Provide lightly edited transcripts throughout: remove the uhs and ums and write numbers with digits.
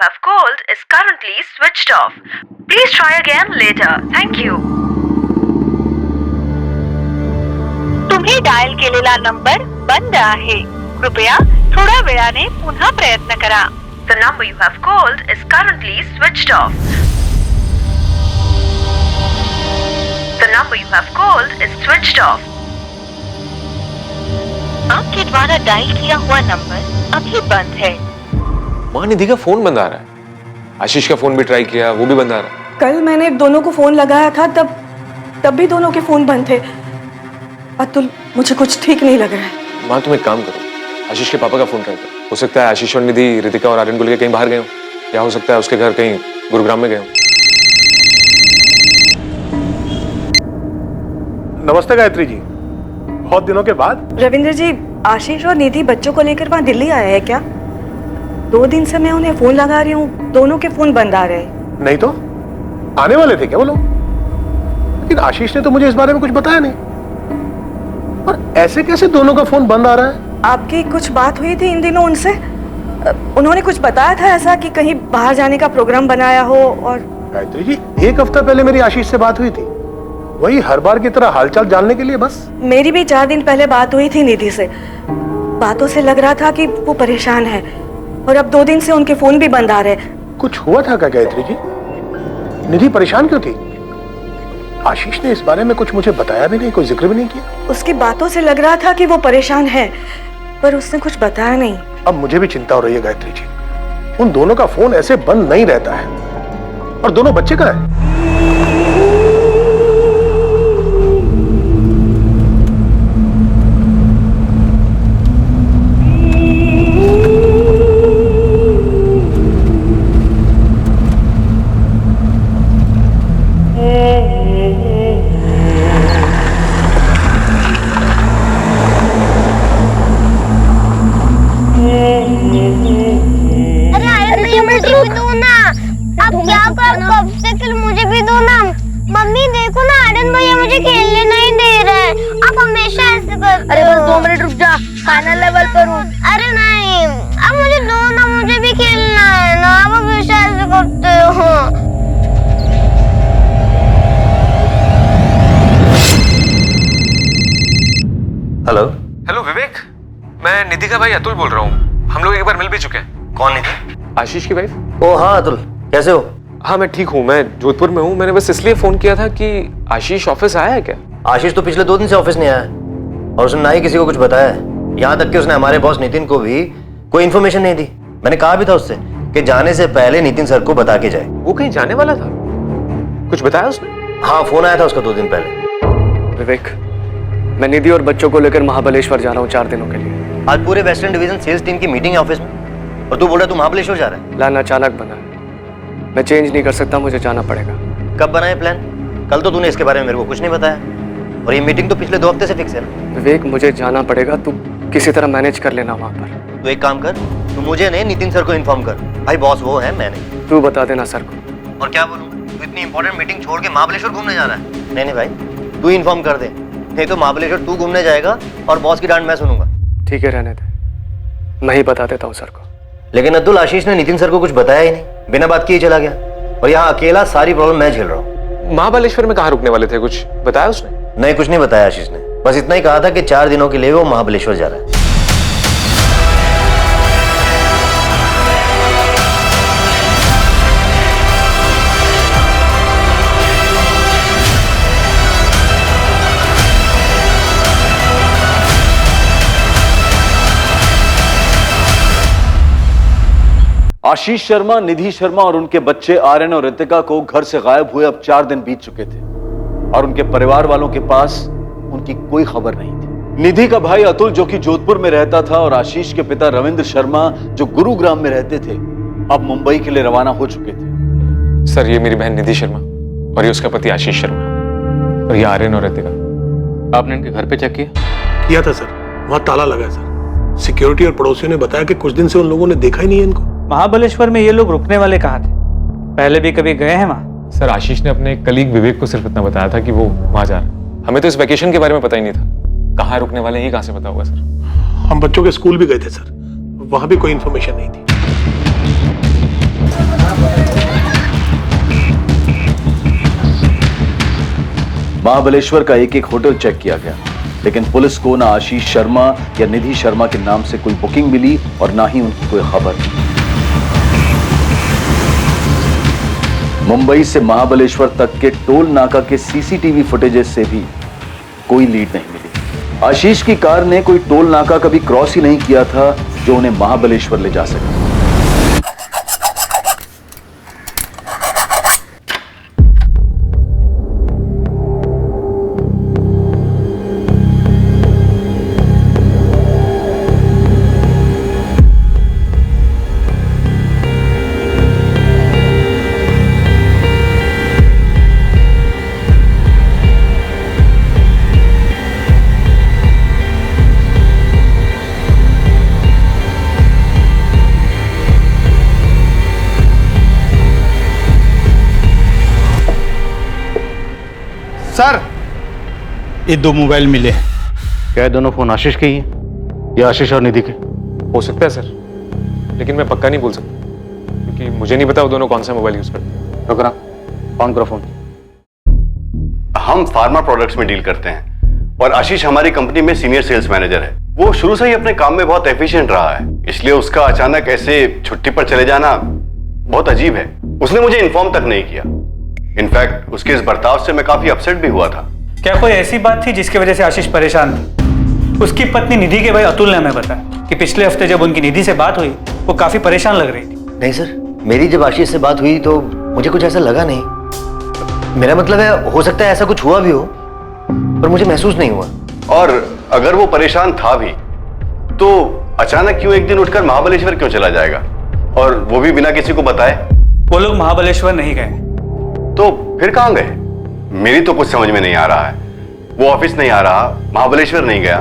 have called is currently switched off. Please try again later. Thank you. तुम्ही dial केलेला number बंद आहे. कृपया थोड्या वेळाने पुन्हा प्रयत्न करा. The number you have called is currently switched off. The number you have called is switched off. आपके द्वारा डायल किया हुआ नंबर अभी बंद है. माँ, निधि का फोन बंद आ रहा है. आशीष का फोन भी ट्राई किया, वो भी बंद आ रहा है. कल मैंने दोनों को फोन लगाया था, तब भी दोनों के फोन बंद थे. अतुल, मुझे कुछ ठीक नहीं लग रहा है. माँ, तुम एक काम करो, आशीष के पापा का फोन ट्राई करो. हो सकता है आशीष और निधि रितिका और आर्यन को लेकर कहीं बाहर गए हो, या हो सकता है उसके घर कहीं गुरुग्राम में गए हो. नमस्ते गायत्री जी, बहुत दिनों के बाद. रविंद्र जी, आशीष और निधि बच्चों को लेकर वहाँ दिल्ली आए हैं क्या? 2 दिन से मैं उन्हें फोन लगा रही हूँ, दोनों के फोन बंद आ रहे हैं. नहीं तो आने वाले थे क्या वो लोग? लेकिन आशीष ने तो मुझे इस बारे में कुछ बताया नहीं. और ऐसे कैसे दोनों का फोन बंद आ रहा है? आपकी कुछ बात हुई थी इन दिनों उनसे? उन्होंने कुछ बताया था ऐसा कि कहीं बाहर जाने का प्रोग्राम बनाया हो? और गायत्री जी, 1 हफ्ता पहले मेरी आशीष से बात हुई थी, वही हर बार की तरह हालचाल जानने के लिए बस. मेरी भी 4 दिन पहले बात हुई थी निधि से. बातों से लग रहा था कि वो परेशान है, और अब 2 दिन से उनके फोन भी बंद आ रहे हैं. कुछ हुआ था क्या गायत्री जी? निधि परेशान क्यों थी? आशीष ने इस बारे में कुछ मुझे बताया भी नहीं, कोई जिक्र भी नहीं किया. उसकी बातों से लग रहा था कि वो परेशान है, पर उसने कुछ बताया नहीं. अब मुझे भी चिंता हो रही है गायत्री जी. उन दोनों का फोन ऐसे बंद नहीं रहता है. और दोनों बच्चे कहाँ हैं? मम्मी देखो ना, आर्यन भैया मुझे खेलने नहीं दे रहे हैं. आप हमेशा ऐसे करते. अरे बस 2 मिनट रुक जा, फाइनल लेवल पर हूँ. अरे नहीं, अब मुझे दो ना, मुझे भी खेलना है ना. आप हमेशा ऐसे करते हो. हेलो. हेलो विवेक, मैं निधि का भाई अतुल बोल रहा हूँ. हम लोग एक बार मिल भी चुके हैं. कौन निधि? आशीष की वाइफ. ओ हाँ अतुल, कैसे हो? हाँ मैं ठीक हूँ. मैं जोधपुर में हूँ. मैंने बस इसलिए फोन किया था कि आशीष ऑफिस आया है क्या? आशीष तो पिछले 2 दिन से ऑफिस नहीं आया है, और उसने ना ही किसी को कुछ बताया है. यहाँ तक कि उसने हमारे बॉस नितिन को भी कोई इन्फॉर्मेशन नहीं दी. मैंने कहा भी था उससे कि जाने से पहले नितिन सर को बता के जाए. वो कहीं जाने वाला था? कुछ बताया उसने? हाँ, फोन आया था उसका 2 दिन पहले. विवेक, मैं निधि और बच्चों को लेकर महाबलेश्वर जा रहा हूँ 4 दिनों के लिए. आज पूरे वेस्टर्न डिवीजन सेल्स टीम की मीटिंग है ऑफिस में, और तू बोल रहा तू महाबलेश्वर जा रहा है? प्लान अचानक बना, मैं चेंज नहीं कर सकता, मुझे जाना पड़ेगा. कब बना है प्लान? कल तो तूने इसके बारे में मेरे को कुछ नहीं बताया, और ये मीटिंग तो पिछले 2 हफ्ते से फिक्स है ना. विवेक, मुझे जाना पड़ेगा, तू किसी तरह मैनेज कर लेना वहाँ पर. तू एक काम कर, तू मुझे नहीं नितिन सर को इन्फॉर्म कर. भाई बॉस वो है, मैं नहीं. तू बता देना सर को. और क्या बोलूं, तू इतनी इंपॉर्टेंट मीटिंग छोड़ के महाबलेश्वर घूमने जा रहा है? नहीं भाई, तू इन्फॉर्म कर दे, नहीं तो महाबलेश्वर तू घूमने जाएगा और बॉस की डांट मैं सुनूंगा. ठीक है, रहने दे, मैं ही बता देता हूँ सर को. लेकिन अब्दुल, आशीष ने नितिन सर को कुछ बताया ही नहीं, बिना बात किए चला गया, और यहाँ अकेला सारी प्रॉब्लम मैं झेल रहा हूँ. महाबलेश्वर में कहाँ रुकने वाले थे? कुछ बताया उसने? नहीं, कुछ नहीं बताया आशीष ने. बस इतना ही कहा था कि 4 दिनों के लिए वो महाबलेश्वर जा रहा है. आशीष शर्मा, निधि शर्मा और उनके बच्चे आर्यन और रितिका को घर से गायब हुए अब 4 दिन बीत चुके थे, और उनके परिवार वालों के पास उनकी कोई खबर नहीं थी. निधि का भाई अतुल, जो कि जोधपुर में रहता था, और आशीष के पिता रविंद्र शर्मा, जो गुरुग्राम में रहते थे, अब मुंबई के लिए रवाना हो चुके थे. सर, ये मेरी बहन निधि शर्मा, और ये उसका पति आशीष शर्मा, और ये आर्यन और रितिका. आपने इनके घर पे चेक किया था सर, वहाँ ताला लगा है सर. सिक्योरिटी और पड़ोसियों ने बताया कि कुछ दिन से उन लोगों ने देखा ही नहीं है इनको. महाबलेश्वर में ये लोग रुकने वाले कहाँ थे? पहले भी कभी गए हैं वहाँ? सर, आशीष ने अपने कलीग विवेक को सिर्फ इतना बताया था कि वो वहां जा रहा है. हमें तो इस वेकेशन के बारे में पता ही नहीं था. कहाँ रुकने वाले हैं ये कहाँ से पता होगा सर? हम बच्चों के स्कूल भी गए थे सर, वहां भी कोई इन्फॉर्मेशन नहीं थी. महाबलेश्वर का एक एक होटल चेक किया गया, लेकिन पुलिस को ना आशीष शर्मा या निधि शर्मा के नाम से कोई बुकिंग मिली और ना ही उनकी कोई खबर। मुंबई से महाबलेश्वर तक के टोल नाका के सीसीटीवी फुटेजेस से भी कोई लीड नहीं मिली। आशीष की कार ने कोई टोल नाका कभी क्रॉस ही नहीं किया था जो उन्हें महाबलेश्वर ले जा सके। सर, ये 2 मोबाइल मिले। क्या ये दोनों फोन आशीष के ही हैं या आशीष और निधि के? हो सकता है सर, लेकिन मैं पक्का नहीं बोल सकता क्योंकि मुझे नहीं पता वो दोनों कौन सा मोबाइल यूज करते हैं। रुकना, ऑन करो फोन। हम फार्मा प्रोडक्ट्स में डील करते हैं और आशीष हमारी कंपनी में सीनियर सेल्स मैनेजर है। वो शुरू से ही अपने काम में बहुत एफिशिएंट रहा है, इसलिए उसका अचानक ऐसे छुट्टी पर चले जाना बहुत अजीब है। उसने मुझे इन्फॉर्म तक नहीं किया। इनफैक्ट उसके इस बर्ताव से मैं काफी अपसेट भी हुआ था। क्या कोई ऐसी बात थी जिसकी वजह से आशीष परेशान थी? उसकी पत्नी निधि के भाई अतुल ने हमें बताया कि पिछले हफ्ते जब उनकी निधि से बात हुई वो काफी परेशान लग रही थी। नहीं सर, मेरी जब आशीष से बात हुई तो मुझे कुछ ऐसा लगा नहीं। मेरा मतलब है, हो सकता है ऐसा कुछ हुआ भी हो पर मुझे महसूस नहीं हुआ। और अगर वो परेशान था भी तो अचानक क्यों एक दिन उठकर महाबलेश्वर क्यों चला जाएगा, और वो भी बिना किसी को बताए? वो लोग महाबलेश्वर नहीं गए। तो फिर कहां गए? मेरी तो कुछ समझ में नहीं आ रहा है। वो ऑफिस नहीं आ रहा, महाबलेश्वर नहीं गया,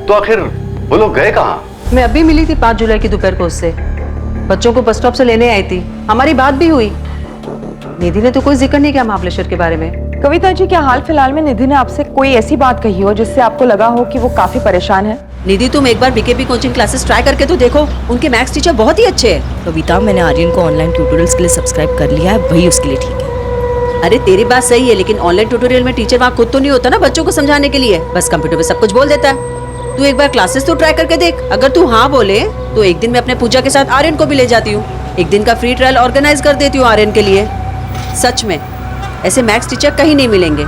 तो आखिर वो लोग गए कहां? मैं अभी मिली थी 5 जुलाई की दोपहर को उससे। बच्चों को बस स्टॉप से लेने आई थी, हमारी बात भी हुई। निधि ने तो कोई जिक्र नहीं किया महाबलेश्वर के बारे में। कविता जी, क्या हाल फिलहाल में निधि ने आपसे कोई ऐसी बात कही हो जिससे आपको लगा हो कि वो काफी परेशान है? निधि, तुम एक बार बीकेपी कोचिंग क्लासेस ट्राई करके तो देखो, उनके मैथ्स टीचर बहुत ही अच्छे हैं। कविता, मैंने आर्यन को ऑनलाइन ट्यूटोरियल्स के लिए सब्सक्राइब कर लिया है, वही उसके लिए ठीक है। अरे तेरी बात सही है, लेकिन ऑनलाइन ट्यूटोरियल में टीचर वहाँ खुद तो नहीं होता ना बच्चों को समझाने के लिए, बस कंप्यूटर पे सब कुछ बोल देता है। तू एक बार क्लासेस तो ट्राई करके देख। अगर तू हाँ बोले तो एक दिन मैं अपने पूजा के साथ आर्यन को भी ले जाती हूँ। एक दिन का फ्री ट्रायल ऑर्गेनाइज कर देती हूँ आर्यन के लिए। सच में ऐसे मैथ्स टीचर कहीं नहीं मिलेंगे।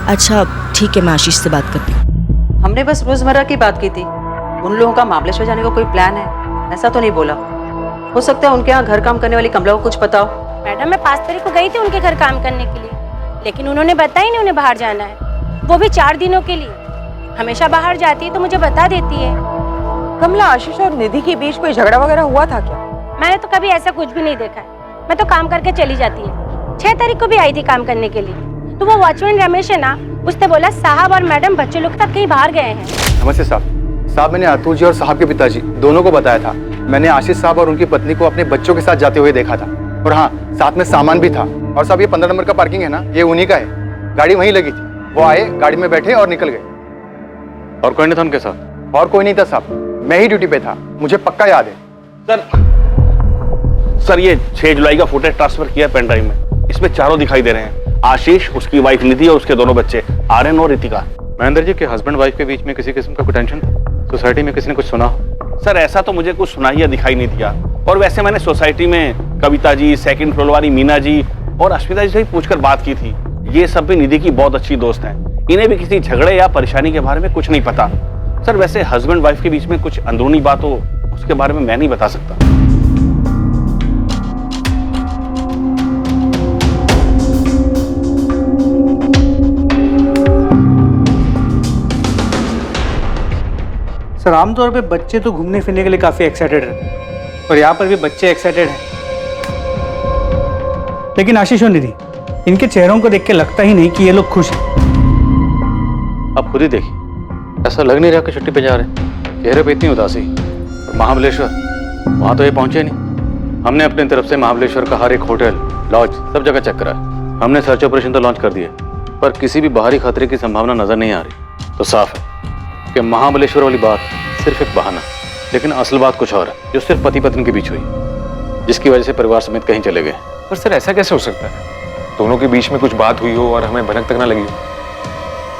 अच्छा ठीक है, मैं आशीष से बात करती हूँ। हमने बस रोजमर्रा की बात की थी। उन लोगों का महाबलेश्वर जाने का कोई प्लान है ऐसा तो नहीं बोला। हो सकता है उनके यहाँ घर काम करने वाली कमला को कुछ पता हो। मैडम, मैं 5 तारीख को गई थी उनके घर काम करने के लिए, लेकिन उन्होंने बताया नहीं उन्हें बाहर जाना है, वो भी 4 दिनों के लिए। हमेशा बाहर जाती है तो मुझे बता देती है। कमला, आशीष और निधि के बीच कोई झगड़ा वगैरह हुआ था क्या? मैंने तो कभी ऐसा कुछ भी नहीं देखा है, मैं तो काम करके चली जाती है। 6 तारीख को भी आई थी काम करने के लिए, तो वो वॉचमैन रमेश है ना, उसने बोला साहब और मैडम बच्चे लोग तक कहीं बाहर गए हैं। नमस्ते साहब, मैंने अतुल जी और साहब के पिताजी दोनों को बताया था। मैंने आशीष साहब और उनकी पत्नी को अपने बच्चों के साथ जाते हुए देखा था, और हाँ, साथ में सामान भी था। और साहब, ये 15 नंबर का पार्किंग है ना, ये उन्हीं का है। गाड़ी वहीं लगी थी, वो आए, गाड़ी में बैठे और निकल गए। और कोई नहीं था उनके साथ? और कोई नहीं था साहब, मैं ही ड्यूटी पे था, मुझे पक्का याद है। सर ये 6 जुलाई का फुटेज ट्रांसफर किया पेन ड्राइव में, इसमें चारों दिखाई दे रहे हैं, आशीष, उसकी वाइफ निधि और उसके दोनों बच्चे आर्यन और रितिका। महेंद्र जी के हस्बैंड वाइफ के बीच में किसी किस्म का कोई टेंशन था? सोसाइटी में किसी ने कुछ सुना? सर ऐसा तो मुझे कुछ सुनाई या दिखाई नहीं दिया, और वैसे मैंने सोसाइटी में कविता जी, सेकंड फ्लोर वाली मीना जी और अश्विता जी से भी पूछकर बात की थी। ये सब भी निधि की बहुत अच्छी दोस्त हैं, इन्हें भी किसी झगड़े या परेशानी के बारे में कुछ नहीं पता। सर वैसे हस्बैंड वाइफ के बीच में कुछ अंदरूनी बात हो उसके बारे में मैं नहीं बता सकता। सर आमतौर पे बच्चे तो घूमने फिरने के लिए काफी एक्साइटेड रहते हैं, और यहाँ पर भी बच्चे एक्साइटेड हैं। लेकिन आशीष और निधि, इनके चेहरों को देख के लगता ही नहीं कि ये लोग खुश हैं। आप खुद ही देखिए, ऐसा लग नहीं रहा कि छुट्टी पे जा रहे हैं। चेहरे पे इतनी उदासी। और महाबलेश्वर, वहाँ तो ये पहुंचे नहीं। हमने अपनी तरफ से महाबलेश्वर का हर एक होटल, लॉज सब जगह चेक करा है। हमने सर्च ऑपरेशन तो लॉन्च कर दिया, पर किसी भी बाहरी खतरे की संभावना नजर नहीं आ रही। तो साफ है कि महाबलेश्वर वाली बात सिर्फ एक बहाना, लेकिन असल बात कुछ और है, जो सिर्फ पति पत्नी के बीच हुई, जिसकी वजह से परिवार समेत कहीं चले गए। पर सर ऐसा कैसे हो सकता है? दोनों के बीच में कुछ बात हुई हो और हमें भनक तक ना लगी हो।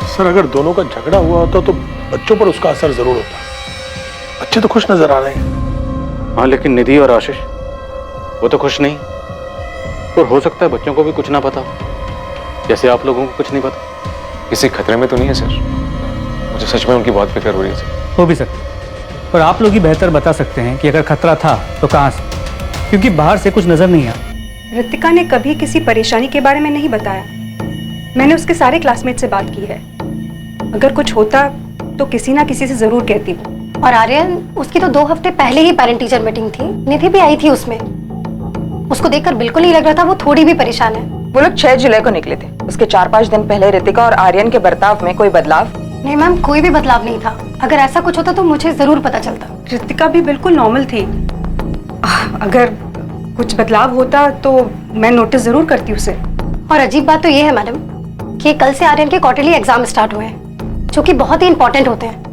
सर अगर दोनों का झगड़ा हुआ होता तो बच्चों पर उसका असर जरूर होता। बच्चे तो खुश नजर आ रहे हैं। हाँ, लेकिन निधि और आशीष वो तो खुश नहीं। और हो सकता है बच्चों को भी कुछ ना पता, जैसे आप लोगों को कुछ नहीं पता। किसी खतरे में तो नहीं है सर? मुझे सच में उनकी बहुत फिक्र हो रही है सर। हो भी सकता है, पर आप लोग ही बेहतर बता सकते हैं कि अगर खतरा था तो कहाँ से, क्योंकि बाहर से कुछ नजर नहीं आया। रितिका ने कभी किसी परेशानी के बारे में नहीं बताया। मैंने उसके सारे क्लासमेट से बात की है। अगर कुछ होता तो किसी ना किसी से जरूर कहती वो। और आर्यन, उसकी तो 2 हफ्ते पहले ही पेरेंट टीचर मीटिंग थी, निधि भी आई थी उसमें। उसको देखकर बिल्कुल नहीं लग रहा था वो थोड़ी भी परेशान है। वो लोग 6 जुलाई को निकले थे। उसके 4-5 दिन पहले रितिका और आर्यन के बर्ताव में कोई बदलाव? नहीं मैम, कोई भी बदलाव नहीं था। अगर ऐसा कुछ होता तो मुझे जरूर पता चलता। रितिका भी बिल्कुल नॉर्मल थी। अगर कुछ बदलाव होता तो मैं नोटिस जरूर करती उसे। और अजीब बात तो ये है मैडम कि कल से आर्यन के क्वार्टरली एग्जाम स्टार्ट हुए हैं, जो कि बहुत ही इंपॉर्टेंट होते हैं।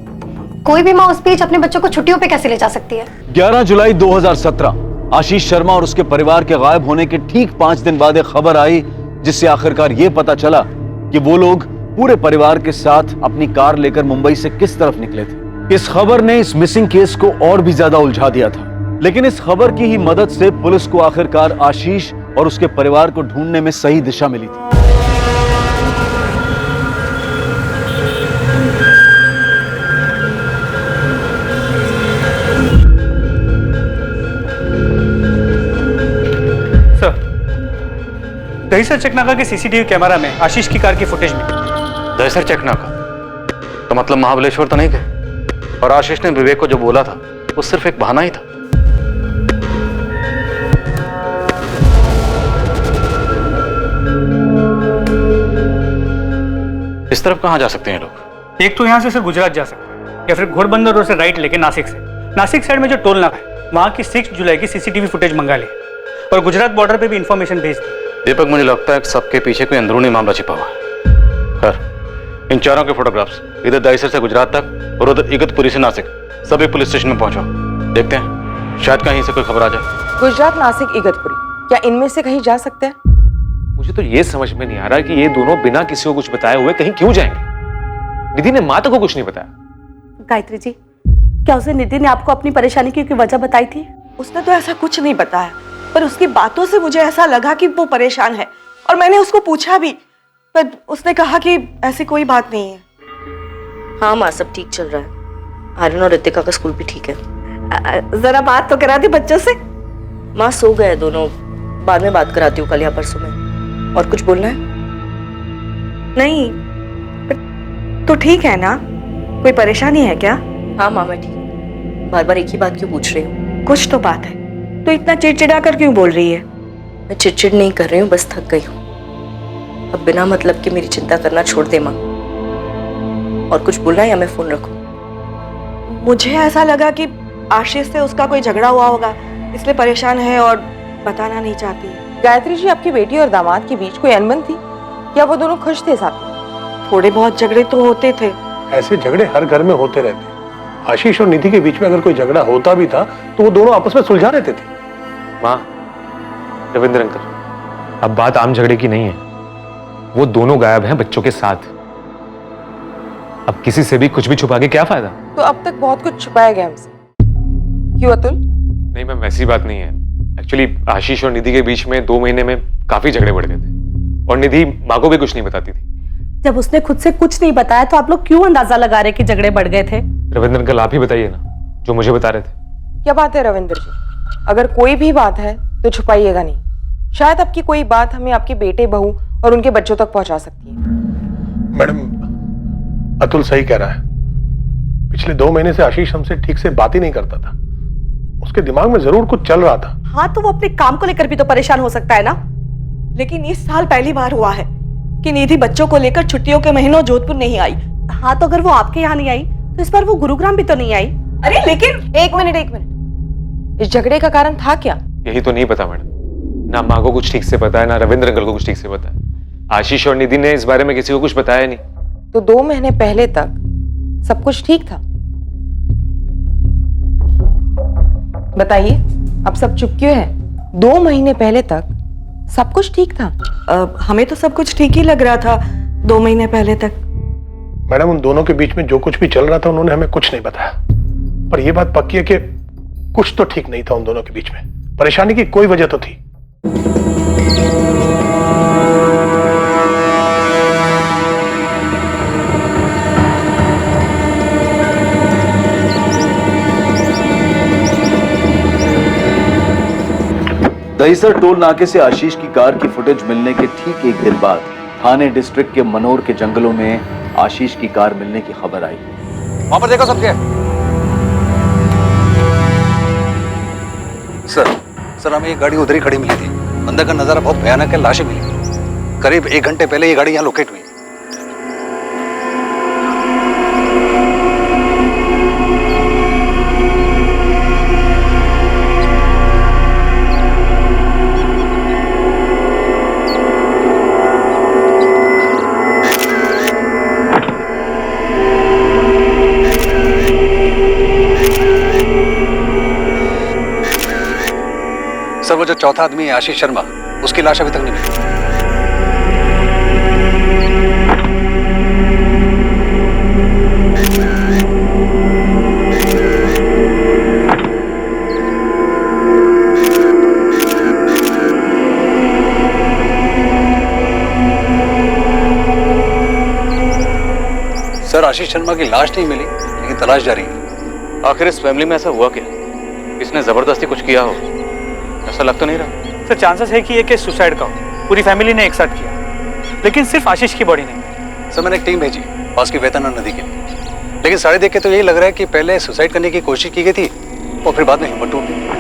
कोई भी माँ उस बीच अपने बच्चों को छुट्टियों पे कैसे ले जा सकती है? 11 जुलाई 2017 आशीष शर्मा और उसके परिवार के गायब होने के ठीक 5 दिन बाद एक खबर आई, जिससे आखिरकार ये पता चला कि वो लोग पूरे परिवार के साथ अपनी कार लेकर मुंबई से किस तरफ निकले थे। इस खबर ने इस मिसिंग केस को और भी ज्यादा उलझा दिया था, लेकिन इस खबर की ही मदद से पुलिस को आखिरकार आशीष और उसके परिवार को ढूंढने में सही दिशा मिली थी। दहीसर चकनाका के सीसीटीवी कैमरा में आशीष की कार की फुटेज मिली। दहीसर चकनाका तो मतलब महाबलेश्वर तो नहीं गए? और आशीष ने विवेक को जो बोला था वो सिर्फ एक बहाना ही था। इस तरफ कहां जा सकते हैं लोग? एक तो यहाँ से सिर्फ गुजरात जा सकते हैं, या फिर घोड़बंदर रोड से राइट लेके नासिक से। नासिक साइड में जो टोल नाका है वहां की 6 जुलाई की सीसीटीवी फुटेज मंगा ली और गुजरात बॉर्डर पे भी इंफॉर्मेशन भेज दी। दीपक, मुझे लगता है कि सबके पीछे कोई अंदरूनी मामला छिपा हुआ है। खैर, इन चारों के फोटोग्राफ्स इधर दहीसर से गुजरात तक और उधर इगतपुरी से नासिक सभी पुलिस स्टेशन में पहुंचाओ। देखते हैं, शायद कहीं से कोई खबर आ जाए। गुजरात, नासिक, इगतपुरी, क्या इनमें से कहीं जा सकते हैं? मुझे तो ये समझ में नहीं आ रहा कि ये दोनों बिना किसी को कुछ बताए हुए कहीं क्यों जाएंगे। निधि ने माता को कुछ नहीं बताया। गायत्री जी, क्या उसे निधि ने आपको अपनी परेशानी की वजह बताई थी? उसने तो ऐसा कुछ नहीं बताया, पर उसकी बातों से मुझे ऐसा लगा कि वो परेशान है। और मैंने उसको पूछा भी, पर उसने कहा कि ऐसी कोई बात नहीं है। हाँ माँ, सब ठीक चल रहा है। आर्यन और रितिका का स्कूल भी ठीक है। जरा बात तो करा दी बच्चों से। माँ सो गए दोनों, बाद में बात कराती हूँ कल या परसों में। और कुछ बोलना है? नहीं, तो ठीक है ना? कोई परेशानी है क्या? हाँ माँ, मैं ठीक। बार बार एक ही बात क्यों पूछ रही हूँ? कुछ तो बात है, तो इतना चिड़चिड़ा कर क्यों बोल रही है? मैं चिड़चिड़ नहीं कर रही हूँ, बस थक गई हूँ। अब बिना मतलब के मेरी चिंता करना छोड़ दे माँ। और कुछ बोलना है या मैं फोन रखूं? मुझे ऐसा लगा कि आशीष से उसका कोई झगड़ा हुआ होगा, इसलिए परेशान है और बताना नहीं चाहती। गायत्री जी, आपकी बेटी और दामाद के बीच कोई अनबन थी या वो दोनों खुश थे साथ में? थोड़े बहुत झगड़े तो होते थे। ऐसे झगड़े हर घर में होते रहते। आशीष और निधि के बीच में अगर कोई झगड़ा होता भी था तो वो दोनों आपस में सुलझा लेते थे। माँ, रविंद्र अंकल, अब बात आम झगड़े की नहीं है। वो दोनों गायब हैं बच्चों के साथ। अब किसी से भी कुछ भी छुपा के क्या फायदा? तो अब तक बहुत कुछ छुपाया गया हमसे, क्यों अतुल? नहीं मैम, वैसी बात नहीं है। एक्चुअली आशीष और निधि के बीच में 2 महीने में काफी झगड़े बढ़ गए थे और निधि माँ को भी कुछ नहीं बताती थी। जब उसने खुद से कुछ नहीं बताया तो आप लोग क्यों अंदाजा लगा रहे कि झगड़े बढ़ गए थे? रविंद्र अंकल, आप ही बताइए ना, जो मुझे बता रहे थे। क्या बात है रविंद्र जी, अगर कोई भी बात है तो छुपाइएगा नहीं। शायद आपकी कोई बात हमें आपके बेटे, बहू और उनके बच्चों तक पहुंचा सकती है। मैडम, अतुल सही कह रहा है। पिछले 2 महीने से आशीष हमसे ठीक से बात ही नहीं करता था। उसके दिमाग में जरूर कुछ चल रहा था। हाँ, तो वो अपने काम को लेकर भी तो परेशान हो सकता है ना। लेकिन इस साल पहली बार हुआ है कि निधि बच्चों को लेकर छुट्टियों के महीनों जोधपुर नहीं आई। हाँ, तो अगर वो आपके यहाँ नहीं आई तो इस बार वो गुरुग्राम भी तो नहीं आई। अरे लेकिन एक मिनट, इस झगड़े का कारण था क्या? यही तो नहीं पता मैडम। ना माँ को कुछ ठीक से पता है, ना रविंद्र अंकल को कुछ ठीक से पता है। आशीष और निधि ने इस बारे में किसी को कुछ बताया नहीं। तो 2 महीने पहले तक सब कुछ ठीक था। बताइए, अब सब चुप क्यों है? 2 महीने पहले तक सब कुछ ठीक था। हमें तो सब कुछ ठीक ही लग रहा था 2 महीने पहले तक। मैडम उन दोनों के बीच में जो कुछ भी चल रहा था उन्होंने हमें कुछ नहीं बताया, पर यह बात पक्की है कि कुछ तो ठीक नहीं था उन दोनों के बीच में। परेशानी की कोई वजह तो थी। दहीसर टोल नाके से आशीष की कार की फुटेज मिलने के ठीक एक दिन बाद थाने डिस्ट्रिक्ट के मनोर के जंगलों में आशीष की कार मिलने की खबर आई। वहां पर देखो सब क्या है? सर हमें ये गाड़ी उधर ही खड़ी मिली थी। अंदर का नजारा बहुत भयानक है, लाशें मिली। करीब 1 घंटे पहले ये गाड़ी यहाँ लोकेट हुई। सर वो जो चौथा आदमी है आशीष शर्मा, उसकी लाश अभी तक नहीं मिली। सर आशीष शर्मा की लाश नहीं मिली, लेकिन तलाश जारी है। आखिर इस फैमिली में ऐसा हुआ क्या? किसने जबरदस्ती कुछ किया हो? ऐसा लग तो नहीं रहा। सर चांसेस है कि ये केस सुसाइड का हो। पूरी फैमिली ने एक साथ किया, लेकिन सिर्फ आशीष की बॉडी नहीं। सर मैंने एक टीम भेजी पास की वेतना नदी के लिए, लेकिन सारे देख के तो यही लग रहा है कि पहले सुसाइड करने की कोशिश की गई थी और फिर बाद में हिम्मत टूट गई।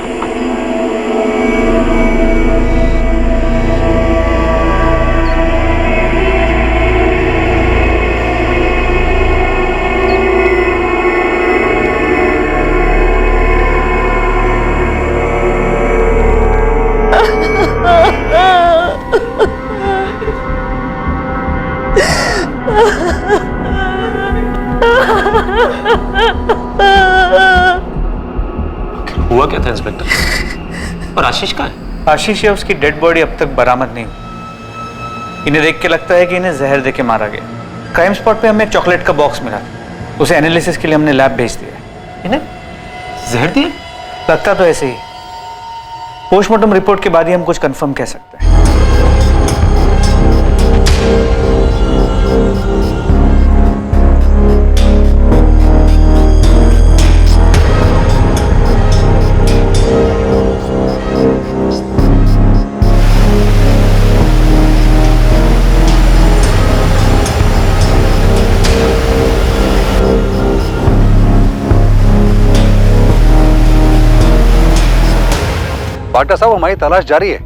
हुआ क्या था इंस्पेक्टर? और आशीष कहाँ है? आशीष या उसकी डेड बॉडी अब तक बरामद नहीं हुई। इन्हें देख के लगता है कि इन्हें जहर दे के मारा गया। क्राइम स्पॉट पे हमें एक चॉकलेट का बॉक्स मिला, उसे एनालिसिस के लिए हमने लैब भेज दिया। इन्हें जहर दिया? लगता तो ऐसे ही। पोस्टमार्टम रिपोर्ट के बाद ही हम कुछ कंफर्म कह सकते हैं। डॉक्टर साहब हमारी तलाश जारी है।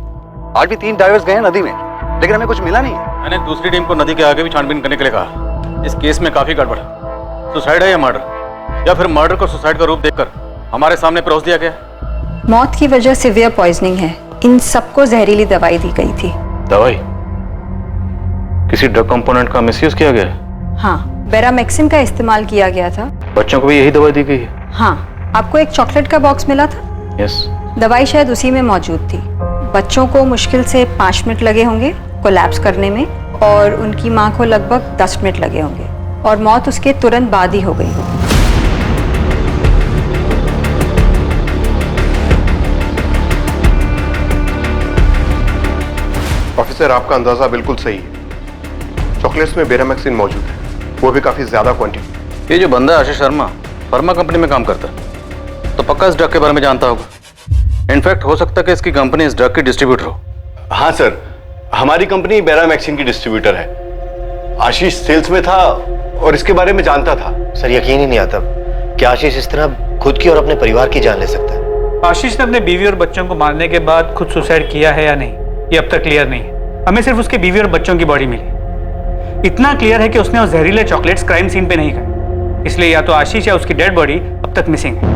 आज भी 3 डाइवर्स गए हैं नदी में, लेकिन हमें कुछ मिला नहीं है। मैंने दूसरी टीम को नदी के आगे भी छानबीन करने के लिए कहा। इस केस में काफी गड़बड़ है। सुसाइड है या मर्डर, या फिर मर्डर को सुसाइड का रूप देकर हमारे सामने परोस दिया गया? मौत की वजह सीवियर पॉइजनिंग है। इन सबको जहरीली दवाई दी गई थी। दवाई? किसी ड्रग कंपोनेंट का मिसयूज किया गया? हाँ, बेरामेक्सिन का इस्तेमाल किया गया था। बच्चों को भी यही दवाई दी गई है? हाँ, आपको एक चॉकलेट का बॉक्स मिला था। यस। दवाई शायद उसी में मौजूद थी। बच्चों को मुश्किल से 5 मिनट लगे होंगे कोलैप्स करने में, और उनकी माँ को लगभग 10 मिनट लगे होंगे, और मौत उसके तुरंत बाद ही हो गई होगी। ऑफिसर आपका अंदाजा बिल्कुल सही है। चॉकलेट्स में बेरामेक्सिन मौजूद है, वो भी काफी ज्यादा क्वांटिटी। ये जो बंदा है आशीष शर्मा, फार्मा कंपनी में काम करता है, तो पक्का इस ड्रग के बारे में जानता होगा। इनफैक्ट हो सकता है कि इसकी कंपनी इस ड्रग की डिस्ट्रीब्यूटर हो। हाँ सर, हमारी कंपनी बेरामेक्सिन की डिस्ट्रीब्यूटर है। आशीष सेल्स में था और इसके बारे में जानता था। सर यकीन ही नहीं आता कि आशीष इस तरह खुद की और अपने परिवार की जान ले सकता है। आशीष ने अपने बीवी और बच्चों को मारने के बाद खुद सुसाइड किया है या नहीं, ये अब तक क्लियर नहीं है। हमें सिर्फ उसके बीवी और बच्चों की बॉडी मिली। इतना क्लियर है कि उसने वो जहरीले चॉकलेट्स क्राइम सीन पे नहीं खाए, इसलिए या तो आशीष या उसकी डेड बॉडी अब तक मिसिंग है।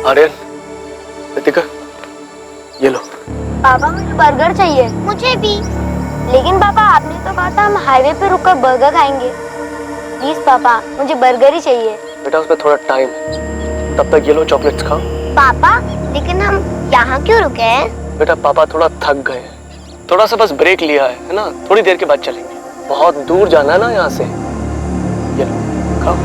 आर्यन, रितिका, ये लो। पापा मुझे बर्गर चाहिए। मुझे भी। लेकिन पापा आपने तो कहा था हम हाईवे पे रुककर बर्गर खाएंगे। प्लीज पापा मुझे बर्गर ही चाहिए। बेटा उसमें थोड़ा टाइम है, तब तक ये लो चॉकलेट्स खाओ। पापा लेकिन हम यहाँ क्यों रुके हैं? बेटा पापा थोड़ा थक गए हैं, थोड़ा सा बस ब्रेक लिया है ना, थोड़ी देर के बाद चलेंगे। बहुत दूर जाना है ना यहाँ से। ये लो, खाओ।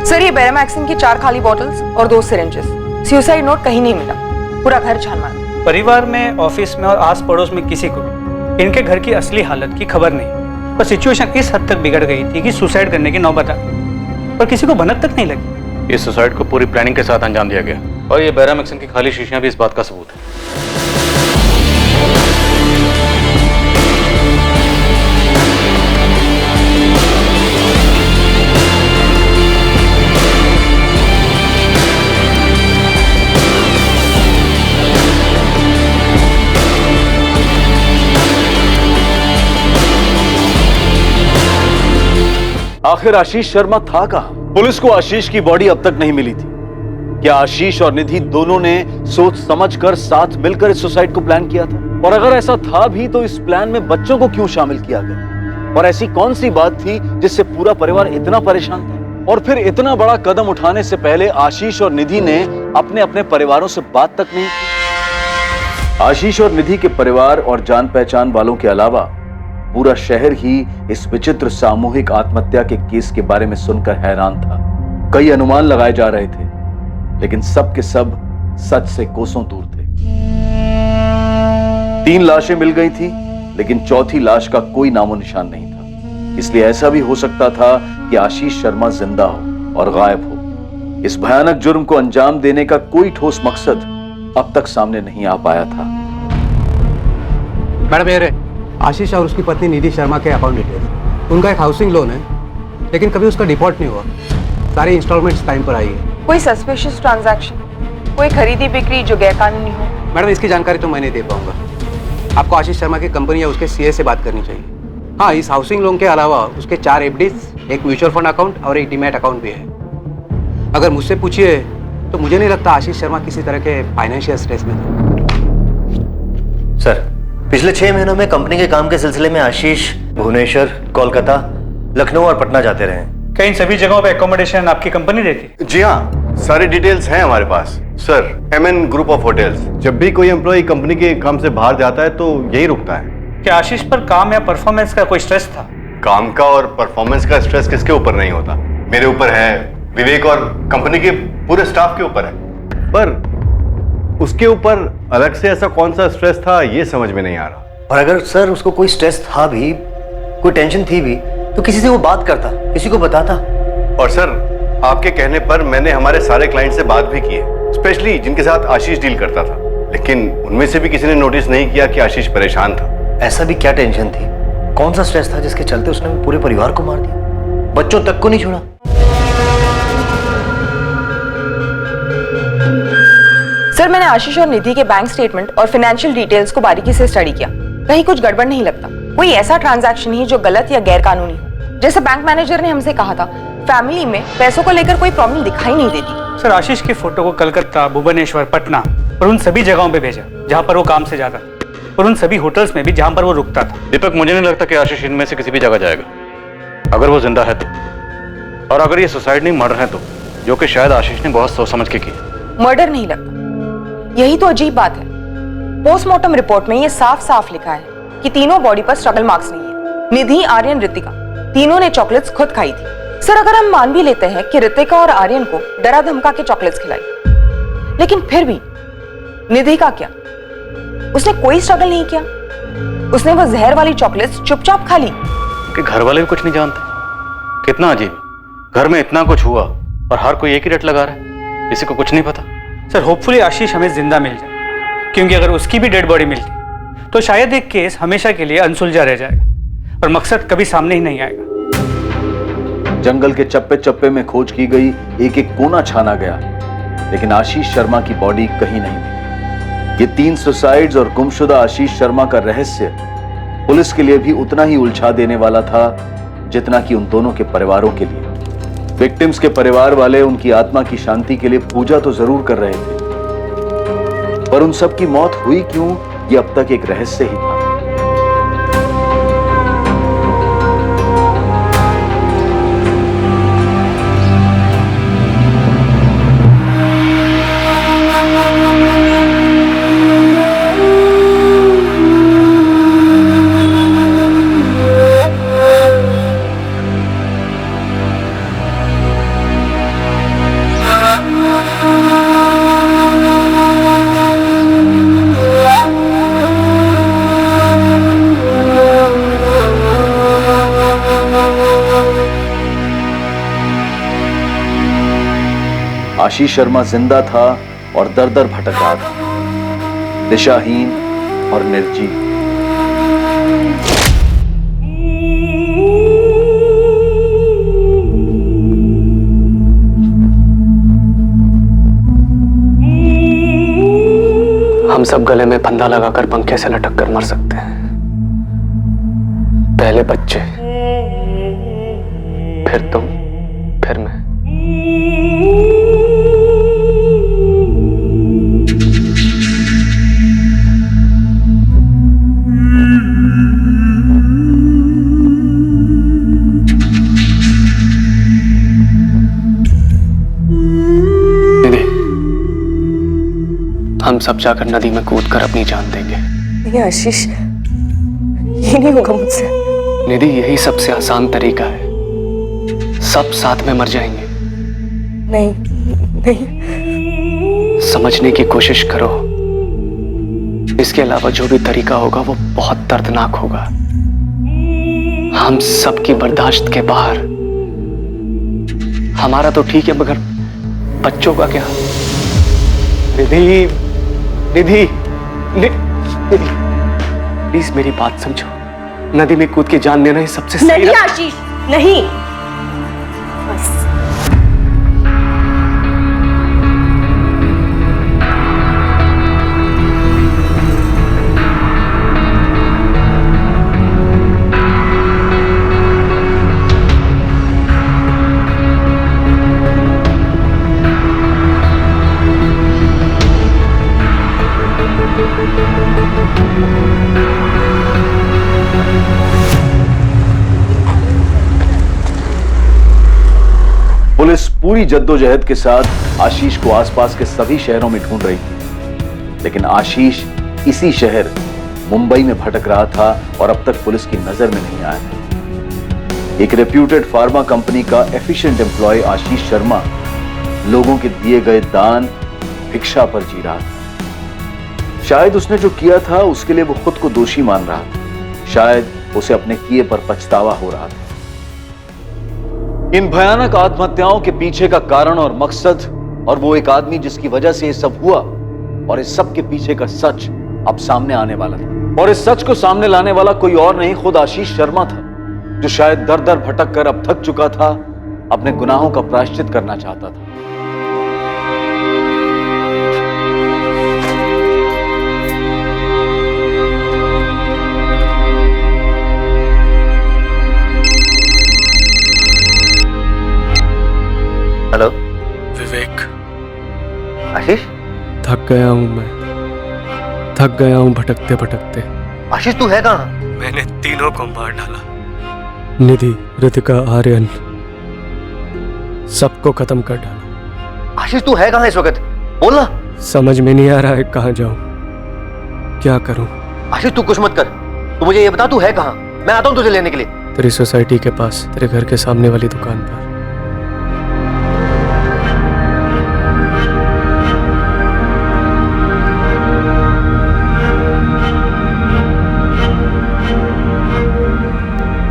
सर, ये बेरामैक्सिन की 4 खाली बॉटल्स और 2 सिरिंजेस। सुसाइड नोट कहीं नहीं मिला, पूरा घर छान मारा। परिवार में, ऑफिस में और आस पड़ोस में किसी को भी इनके घर की असली हालत की खबर नहीं, और सिचुएशन इस हद तक बिगड़ गई थी कि सुसाइड करने की नौबत आ गई, पर किसी को भनक तक नहीं लगी। इस सुसाइड को पूरी प्लानिंग के साथ अंजाम दिया गया, और ये बेरामैक्सिन की खाली शीशियां भी इस बात का सबूत है। आखिर आशीष शर्मा था कहां? पुलिस को आशीष की बॉडी अब तक नहीं मिली थी। क्या आशीष और निधि दोनों ने सोच समझकर साथ मिलकर इस सुसाइड को प्लान किया था? और अगर ऐसा था भी तो इस प्लान में बच्चों को क्यों शामिल किया गया? और ऐसी कौन सी बात थी जिससे पूरा परिवार इतना परेशान था? और फिर इतना बड़ा कदम उठाने से पहले आशीष और निधि ने अपने अपने परिवारों से बात तक नहीं की। आशीष और निधि के परिवार और जान पहचान वालों के अलावा पूरा शहर ही इस विचित्र सामूहिक आत्महत्या के केस के बारे में सुनकर हैरान था। कई अनुमान लगाए जा रहे थे, लेकिन सब के सब सच से कोसों दूर थे। 3 लाशें मिल गई थी, लेकिन चौथी लाश का कोई नामो निशान नहीं था। इसलिए ऐसा भी हो सकता था कि आशीष शर्मा जिंदा हो और गायब हो। इस भयानक जुर्म को अंजाम देने का कोई ठोस मकसद अब तक सामने नहीं आ पाया था। मैडम, ये आशीष और उसकी पत्नी निधि शर्मा के अकाउंट डिटेल्स। उनका एक हाउसिंग लोन है, लेकिन कभी उसका डिफॉल्ट नहीं हुआ। सारी इंस्टॉलमेंट्स टाइम पर आई है। कोई सस्पिशियस ट्रांजैक्शन, कोई खरीदी बिक्री जो गैरकानूनी हो? मैडम, इसकी जानकारी तो मैं नहीं दे पाऊंगा। आपको आशीष शर्मा की कंपनी या उसके सीए से बात करनी चाहिए। हाँ, इस हाउसिंग लोन के अलावा उसके 4 एफडीज, एक म्यूचुअल फंड अकाउंट और एक डीमैट अकाउंट भी है। अगर मुझसे पूछिए तो मुझे नहीं लगता आशीष शर्मा किसी तरह के फाइनेंशियल स्ट्रेस में था। सर, पिछले 6 महीनों में कंपनी के काम के सिलसिले में आशीष भुवनेश्वर, कोलकाता, लखनऊ और पटना जाते रहे। क्या इन सभी जगहों पे एकोमोडेशन आपकी कंपनी देती? जी हाँ, सारी डिटेल्स हैं हमारे पास। Sir, MN group of hotels. जब भी कोई एम्प्लॉय कंपनी के काम से बाहर जाता है तो यही रुकता है। क्या आशीष पर काम या परफॉर्मेंस का कोई स्ट्रेस था? काम का और परफॉर्मेंस का स्ट्रेस किसके ऊपर नहीं होता? मेरे ऊपर है, विवेक और कंपनी के पूरे स्टाफ के ऊपर है। पर उसके ऊपर अलग से ऐसा कौन सा स्ट्रेस था, ये समझ में नहीं आ रहा। और अगर सर उसको कोई स्ट्रेस था भी, कोई टेंशन थी भी, तो किसी से वो बात करता, किसी को बताता। और सर, आपके कहने पर मैंने हमारे सारे क्लाइंट से बात भी की है, स्पेशली जिनके साथ आशीष डील करता था, लेकिन उनमें से भी किसी ने नोटिस नहीं किया कि आशीष परेशान था। ऐसा भी क्या टेंशन थी, कौन सा स्ट्रेस था जिसके चलते उसने पूरे परिवार को मार दिया, बच्चों तक को नहीं छोड़ा? सर, मैंने आशीष और निधि के बैंक स्टेटमेंट और फाइनेंशियल डिटेल्स को बारीकी से स्टडी किया। कहीं कुछ गड़बड़ नहीं लगता। कोई ऐसा ट्रांजैक्शन ही जो गलत या गैर कानूनी हो। जैसे बैंक मैनेजर ने हमसे कहा था, फैमिली में पैसों को लेकर कोई प्रॉब्लम दिखाई नहीं देती। सर, आशीष की फोटो को कलकत्ता, भुवनेश्वर, पटना और उन सभी जगहों पे भेजा जहां पर वो काम से जाता था, और उन सभी होटल्स में भी जहां पर वो रुकता था। दीपक, मुझे नहीं लगता कि आशीष इनमें से किसी भी जगह जाएगा। अगर वो जिंदा है तो, और अगर ये सुसाइड नहीं मर्डर है तो, जो कि शायद आशीष ने बहुत सोच समझ के की। मर्डर नहीं लगता, यही तो अजीब बात है। पोस्टमार्टम रिपोर्ट में ये साफ साफ लिखा है कि तीनों बॉडी पर स्ट्रगल मार्क्स नहीं है। निधि, आर्यन, रितिका तीनों ने चॉकलेट्स खुद खाई थी। सर, अगर हम मान भी लेते हैं कि रितिका और आर्यन को डरा धमका के चॉकलेट्स खिलाई, लेकिन फिर भी निधि का क्या? उसने कोई स्ट्रगल नहीं किया। उसने वो जहर वाली चॉकलेट्स चुपचाप खा ली। कि घर वाले भी कुछ नहीं जानते। कितना अजीब, घर में इतना कुछ हुआ और हर कोई एक ही रट लगा रहा है, किसी को कुछ नहीं पता। सर, होपफुली आशीष हमें जिंदा मिल जाए, क्योंकि अगर उसकी भी डेड बॉडी मिलती तो शायद एक केस हमेशा के लिए अनसुलझा रह जाएगा और मकसद कभी सामने ही नहीं आएगा। जंगल के चप्पे चप्पे में खोज की गई, एक एक कोना छाना गया, लेकिन आशीष शर्मा की बॉडी कहीं नहीं मिली। ये 3 सुसाइड्स और गुमशुदा आशीष शर्मा का रहस्य पुलिस के लिए भी उतना ही उलझा देने वाला था जितना कि उन दोनों के परिवारों के लिए। विक्टिम्स के परिवार वाले उनकी आत्मा की शांति के लिए पूजा तो जरूर कर रहे थे, पर उन सब की मौत हुई क्यों, ये अब तक एक रहस्य ही था। आशीष शर्मा जिंदा था और दर दर भटक रहा था, दिशाहीन और निर्जीव। हम सब गले में फंदा लगाकर पंखे से लटक कर मर सकते हैं। पहले बच्चे, फिर तुम, फिर मैं। हम सब जाकर नदी में कूदकर अपनी जान देंगे। नहीं आशीष, ये नहीं होगा मुझसे। निधि, यही सबसे आसान तरीका है, सब साथ में मर जाएंगे। नहीं नहीं, समझने की कोशिश करो, इसके अलावा जो भी तरीका होगा वो बहुत दर्दनाक होगा, हम सबकी बर्दाश्त के बाहर। हमारा तो ठीक है, मगर बच्चों का क्या? निधि, निधि, निधि, प्लीज मेरी बात समझो। नदी में कूद के जान देना ही सबसे सही। नहीं आशीष, नहीं। बस। पुलिस पूरी जद्दोजहद के साथ आशीष को आसपास के सभी शहरों में ढूंढ रही थी, लेकिन आशीष इसी शहर मुंबई में भटक रहा था और अब तक पुलिस की नजर में नहीं आया। एक रेप्यूटेड फार्मा कंपनी का एफिशिएंट एम्प्लॉय आशीष शर्मा लोगों के दिए गए दान, भिक्षा पर जी रहा था। शायद उसने जो किया था उसके लिए वो खुद को दोषी मान रहा था, शायद उसे अपने किए पर पछतावा हो रहा था। इन भयानक आत्महत्याओं के पीछे का कारण और मकसद, और वो एक आदमी जिसकी वजह से ये सब हुआ, और इस सब के पीछे का सच अब सामने आने वाला था। और इस सच को सामने लाने वाला कोई और नहीं, खुद आशीष शर्मा था, जो शायद दर दर भटक कर अब थक चुका था, अपने गुनाहों का प्रायश्चित करना चाहता था। हेलो विवेक। आशीष, थक गया हूं मैं, थक गया हूं भटकते भटकते। आशीष तू है कहाँ? मैंने तीनों को मार डाला, निधि, रितिका, आर्यन, सबको खत्म कर डाला। आशीष तू है कहाँ इस वक्त? बोलना। समझ में नहीं आ रहा है कहाँ जाऊं, क्या करूं। आशीष तू कुछ मत कर, तू मुझे ये बता तू है कहाँ? मैं आता हूँ तुझे लेने के लिए। तेरी सोसाइटी के पास, तेरे घर के सामने वाली दुकान पर।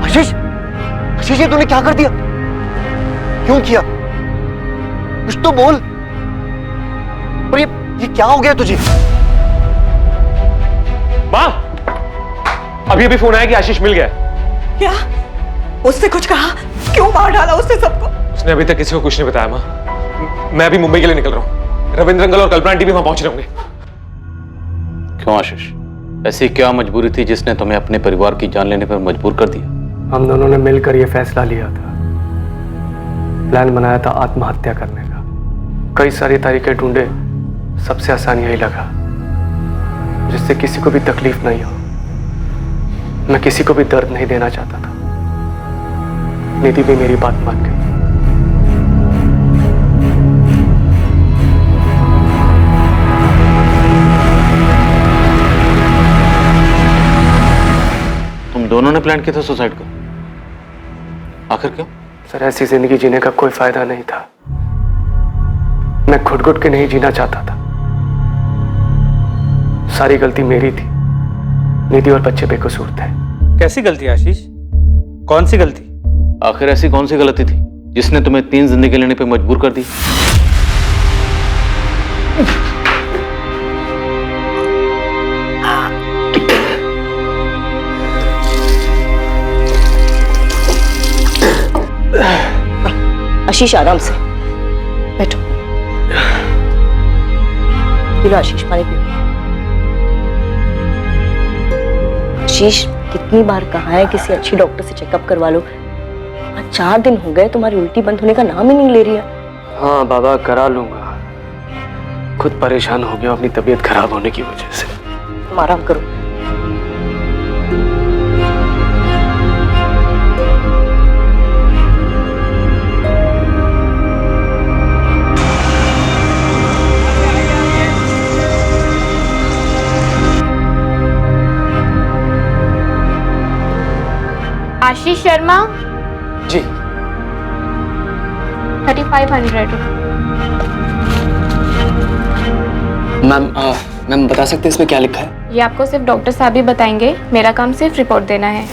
आशीष, आशीष ये तूने क्या कर दिया? क्यों किया? कुछ तो बोल। और ये क्या हो गया तुझे? माँ, अभी अभी फोन आया कि आशीष मिल गया। क्या? उसने कुछ कहा? क्यों मार डाला उसने सबको? उसने अभी तक किसी को कुछ नहीं बताया माँ। मैं अभी मुंबई के लिए निकल रहा हूँ। रविंद्र अंकल और कल्पना आंटी भी वहां पहुंच रहे होंगे। क्यों आशीष, ऐसी क्या मजबूरी थी जिसने तुम्हें अपने परिवार की जान लेने पर मजबूर कर दिया? हम दोनों ने मिलकर यह फैसला लिया था, प्लान बनाया था आत्महत्या करने का। कई सारी तरीके ढूंढे, सबसे आसान यही लगा जिससे किसी को भी तकलीफ नहीं हो। मैं किसी को भी दर्द नहीं देना चाहता था। निधि भी मेरी बात मान गई। तुम दोनों ने प्लान किया था सुसाइड का? आखिर क्यों? सर, ऐसी जिंदगी जीने का कोई फायदा नहीं था। मैं घुट-घुट के नहीं जीना चाहता था। सारी गलती मेरी थी। निधि और बच्चे बेकसूर थे। कैसी गलती आशीष? कौन सी गलती? आखिर ऐसी कौन सी गलती थी जिसने तुम्हें 3 जिंदगी लेने पे मजबूर कर दी? आशीष आराम से बैठो। पी लो आशीष, पानी पियो। आशीष, कितनी बार कहा है किसी अच्छी डॉक्टर से चेकअप करवा लो। आज 4 दिन हो गए, तुम्हारी उल्टी बंद होने का नाम ही नहीं ले रही है। हाँ बाबा, करा लूंगा। खुद परेशान हो गया अपनी तबीयत खराब होने की वजह से। तुम आराम करो। आशीष शर्मा जी। 3500। मैम बता सकते हैं इसमें क्या लिखा है? ये आपको सिर्फ डॉक्टर साहब ही बताएंगे, मेरा काम सिर्फ रिपोर्ट देना है।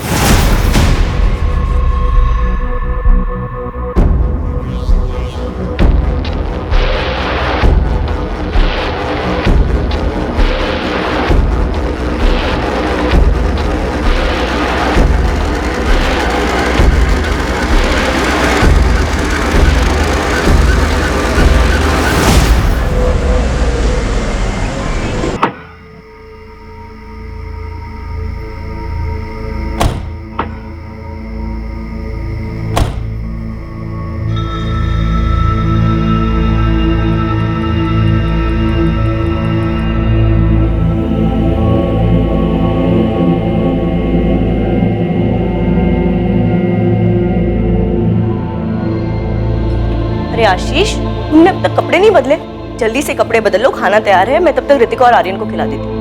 अरे आशीष, तुमने अब तक कपड़े नहीं बदले? जल्दी से कपड़े बदल लो, खाना तैयार है। मैं तब तक ऋतिका और आर्यन को खिला देती हूँ।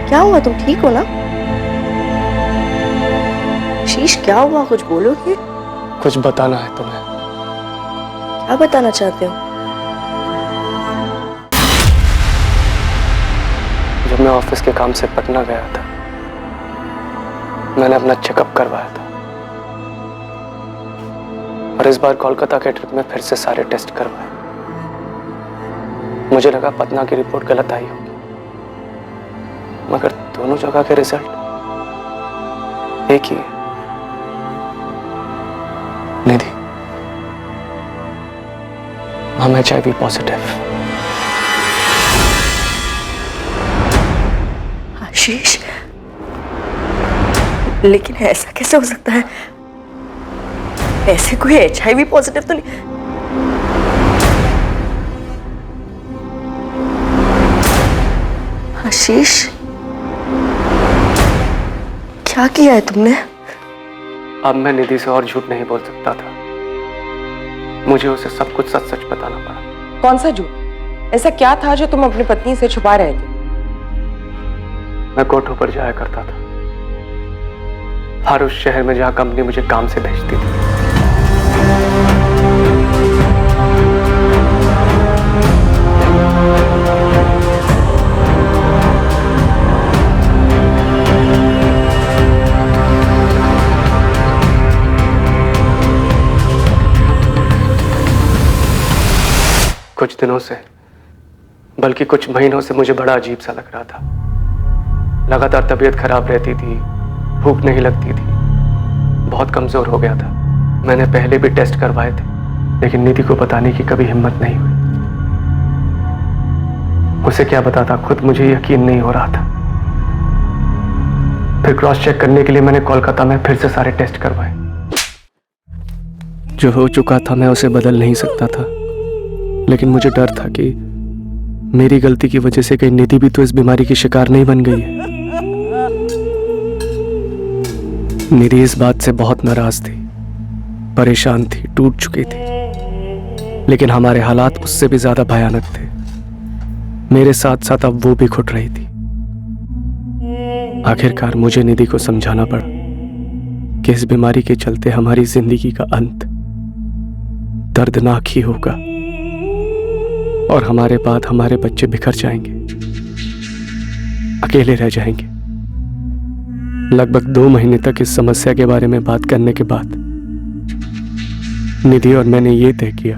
क्या हुआ, तुम ठीक हो ना? आशीष क्या हुआ, कुछ बोलोगे? कुछ बताना है तुम्हें। क्या बताना चाहते हो? जब मैं ऑफिस के काम से पटना गया था, मैंने अपना चेकअप करवाया था और इस बार कोलकाता के ट्रिप में फिर से सारे टेस्ट करवाए। मुझे लगा पटना की रिपोर्ट गलत आई होगी, मगर दोनों जगह के रिजल्ट एक ही है। निधि, हम HIV पॉजिटिव। आशीष, लेकिन ऐसा कैसे हो सकता है? ऐसे कोई HIV पॉजिटिव तो नहीं। आशीष, क्या किया है तुमने? अब मैं निधि से और झूठ नहीं बोल सकता था। मुझे उसे सब कुछ सच सच बताना पड़ा। कौन सा झूठ? ऐसा क्या था जो तुम अपनी पत्नी से छुपा रहे थे? मैं कोठों पर जाया करता था, हर उस शहर में जहां कंपनी मुझे काम से भेजती थी। कुछ दिनों से, बल्कि कुछ महीनों से मुझे बड़ा अजीब सा लग रहा था। लगातार तबीयत खराब रहती थी, भूख नहीं लगती थी, बहुत कमजोर हो गया था। मैंने पहले भी टेस्ट करवाए थे, लेकिन निधि को बताने की कभी हिम्मत नहीं हुई। उसे क्या बताता, खुद मुझे यकीन नहीं हो रहा था। फिर क्रॉस चेक करने के लिए मैंने कोलकाता में फिर से सारे टेस्ट करवाए। जो हो चुका था मैं उसे बदल नहीं सकता था, लेकिन मुझे डर था कि मेरी गलती की वजह से कहीं निधि भी तो इस बीमारी की शिकार नहीं बन गई है। निधि इस बात से बहुत नाराज थी, परेशान थी, टूट चुकी थी, लेकिन हमारे हालात उससे भी ज्यादा भयानक थे। मेरे साथ साथ अब वो भी घुट रही थी। आखिरकार मुझे निधि को समझाना पड़ा कि इस बीमारी के चलते हमारी जिंदगी का अंत दर्दनाक ही होगा और हमारे बाद हमारे बच्चे बिखर जाएंगे, अकेले रह जाएंगे। लगभग 2 महीने तक इस समस्या के बारे में बात करने के बाद निधि और मैंने ये तय किया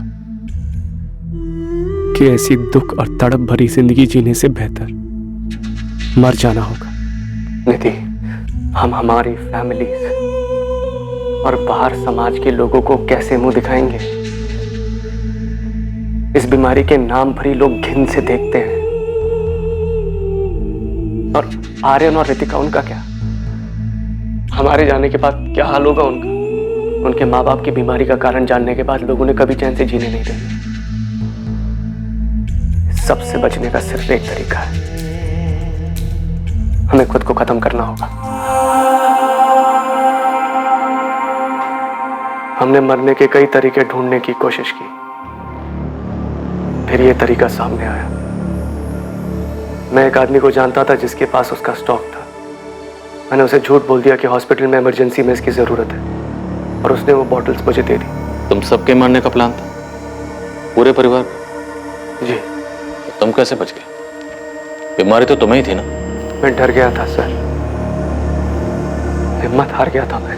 कि ऐसी दुख और तड़प भरी जिंदगी जीने से बेहतर मर जाना होगा। निधि, हम हमारी फैमिलीज और बाहर समाज के लोगों को कैसे मुंह दिखाएंगे? इस बीमारी के नाम पर ही लोग घिन से देखते हैं। और आर्यन और रितिका, उनका क्या? हमारे जाने के बाद क्या हाल होगा उनका? उनके माँ बाप की बीमारी का कारण जानने के बाद लोगों ने कभी चैन से जीने नहीं देंगे। सबसे बचने का सिर्फ एक तरीका है, हमें खुद को खत्म करना होगा। हमने मरने के कई तरीके ढूंढने की कोशिश की, फिर ये तरीका सामने आया। मैं एक आदमी को जानता था जिसके पास उसका स्टॉक था। मैंने उसे झूठ बोल दिया कि हॉस्पिटल में इमरजेंसी में इसकी जरूरत है, और उसने वो बॉटल्स मुझे दे दी। तुम सबके मारने का प्लान था? पूरे परिवार? जी। तो तुम कैसे बच गए? बीमारी तो तुम्हें ही थी ना? मैं डर गया था सर, हिम्मत हार गया था मैं।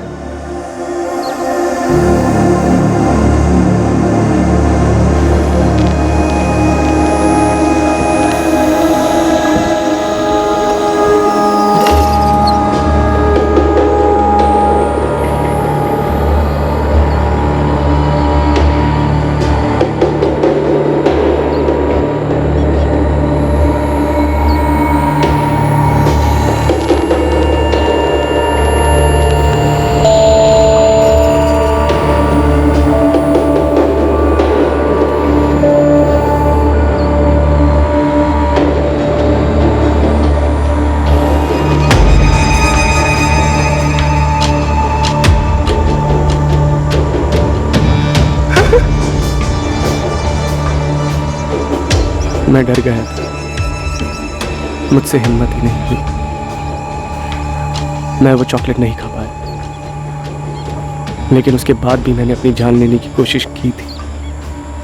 मैं डर गया था, मुझसे हिम्मत ही नहीं हुई। मैं वो चॉकलेट नहीं खा पाया, लेकिन उसके बाद भी मैंने अपनी जान लेने की कोशिश की थी।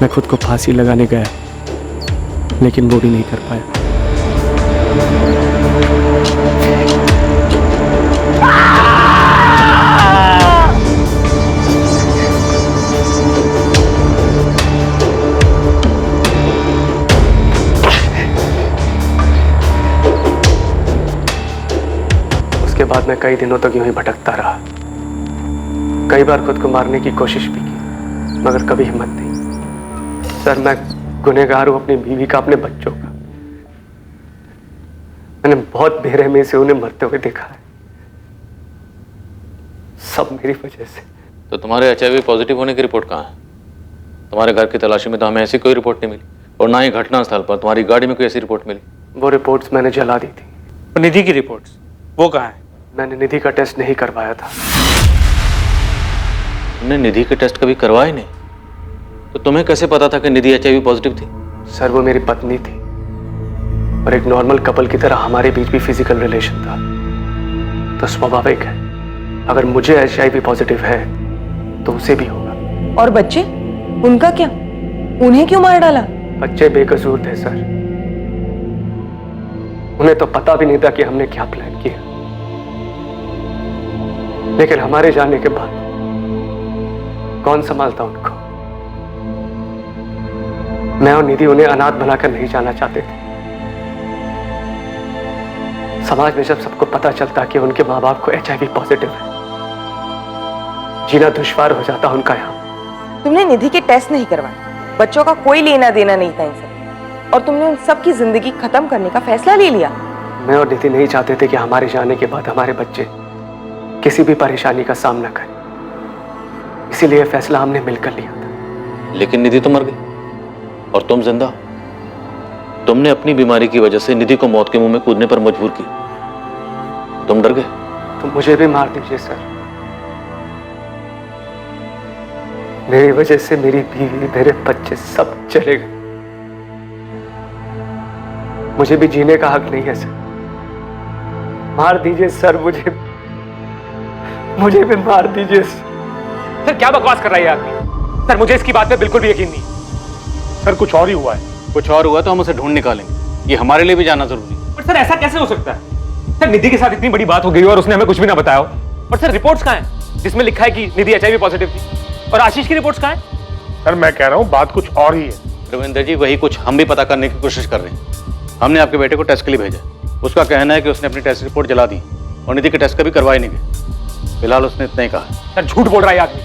मैं खुद को फांसी लगाने गया, लेकिन वो भी नहीं कर पाया। उसके बाद मैं कई दिनों तक यूं ही भटकता रहा। कई बार खुद को मारने की कोशिश भी की, मगर कभी हिम्मत नहीं। सर, मैं गुनहगार हूं अपनी बीवी का, अपने बच्चों का। मैंने बहुत बेरहमी से उन्हें मरते हुए देखा है, सब मेरी वजह से। तो तुम्हारे HIV पॉजिटिव होने की रिपोर्ट कहाँ है? तुम्हारे घर की तलाशी में तो हमें ऐसी कोई रिपोर्ट नहीं मिली, और ना ही घटना स्थल पर तुम्हारी गाड़ी में कोई ऐसी रिपोर्ट मिली। वो रिपोर्ट्स मैंने जला दी थी। निधि की रिपोर्ट्स वो कहाँ है? मैंने निधि का टेस्ट नहीं करवाया था। तुमने निधि के टेस्ट कभी करवाए नहीं? तो तुम्हें कैसे पता था कि निधि HIV पॉजिटिव थी? सर, वो मेरी पत्नी थी, और एक नॉर्मल कपल की तरह हमारे बीच भी फिजिकल रिलेशन था, तो स्वाभाविक है अगर मुझे HIV पॉजिटिव है तो उसे भी होगा। और बच्चे, उनका क्या? उन्हें क्यों मार डाला? बच्चे बेकसूर थे सर, उन्हें तो पता भी नहीं था कि हमने क्या प्लान किया। लेकिन हमारे जाने के बाद कौन संभालता उनको? मैं और निधि उन्हें अनाथ बनाकर नहीं जाना चाहते थे। समाज में जब सबको पता चलता कि उनके माँ बाप को HIV पॉजिटिव है, जीना दुश्वार हो जाता उनका यहाँ। तुमने निधि के टेस्ट नहीं करवाए, बच्चों का कोई लेना देना नहीं था इनसे, और तुमने उन सब की जिंदगी खत्म करने का फैसला ले लिया। मैं और निधि नहीं चाहते थे कि हमारे जाने के बाद हमारे बच्चे किसी भी परेशानी का सामना करें, इसीलिए फैसला हमने मिलकर लिया था। लेकिन निधि तो मर गई और तुम जिंदा हो। तुमने अपनी बीमारी की वजह से निधि को मौत के मुंह में कूदने पर मजबूर किया। तुम डर गए। तो मुझे भी मार दीजिए सर, मेरी वजह से मेरी बीवी, मेरे बच्चे सब चले गए। मुझे भी जीने का हक नहीं है सर, मार दीजिए सर, मुझे भी मार दीजिए सर। क्या बकवास कर रहा है आदमी? सर मुझे इसकी बात पे बिल्कुल भी यकीन नहीं। सर कुछ और ही हुआ है। कुछ और हुआ तो हम उसे ढूंढ निकालेंगे, ये हमारे लिए भी जाना जरूरी है। पर सर ऐसा कैसे हो सकता है? सर निधि के साथ इतनी बड़ी बात हो गई और उसने हमें कुछ भी ना बताया। और सर रिपोर्ट्स कहाँ हैं जिसमें लिखा है कि निधि HIV पॉजिटिव थी? और आशीष की रिपोर्ट्स कहाँ हैं? सर मैं कह रहा हूँ बात कुछ और ही है। रविंद्र जी, वही कुछ हम भी पता करने की कोशिश कर रहे हैं। हमने आपके बेटे को टेस्ट के लिए भेजा, उसका कहना है कि उसने अपनी टेस्ट रिपोर्ट जला दी और निधि के टेस्ट कभी करवाए नहीं गए। फिलहाल उसने इतना ही कहा। सर झूठ बोल रहा है आदमी।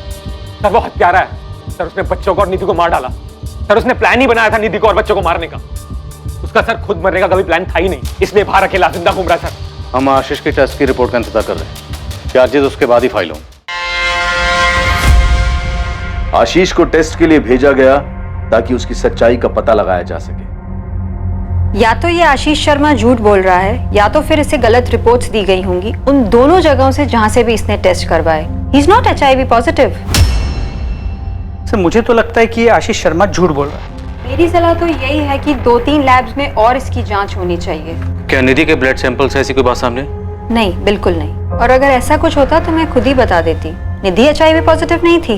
सर वो हत्यारा है सर, उसने बच्चों को और निधि को मार डाला। सर उसने प्लान ही बनाया था निधि को और बच्चों को मारने का। उसका सर खुद मरने का कभी प्लान था ही नहीं, इसलिए बाहर अकेला जिंदा घूम रहा है सर। हम आशीष की टेस्ट की रिपोर्ट का इंतजार कर रहे हैं, चार्जेस उसके बाद ही फाइल हों। आशीष को टेस्ट के लिए भेजा गया ताकि उसकी सच्चाई का पता लगाया जा सके। या तो ये आशीष शर्मा झूठ बोल रहा है, या तो फिर इसे गलत रिपोर्ट्स दी गई होंगी उन दोनों जगहों से जहां से भी इसने टेस्ट करवाए। He is not HIV positive. Sir मुझे तो लगता है कि ये आशीष शर्मा झूठ बोल रहा है। मेरी सलाह तो यही है कि 2-3 लैब्स में और इसकी जांच होनी चाहिए। क्या निधि के ब्लड सैंपल से ऐसी कोई बात सामने? नहीं, बिल्कुल नहीं। और अगर ऐसा कुछ होता तो मैं खुद ही बता देती। निधि HIV पॉजिटिव नहीं थी।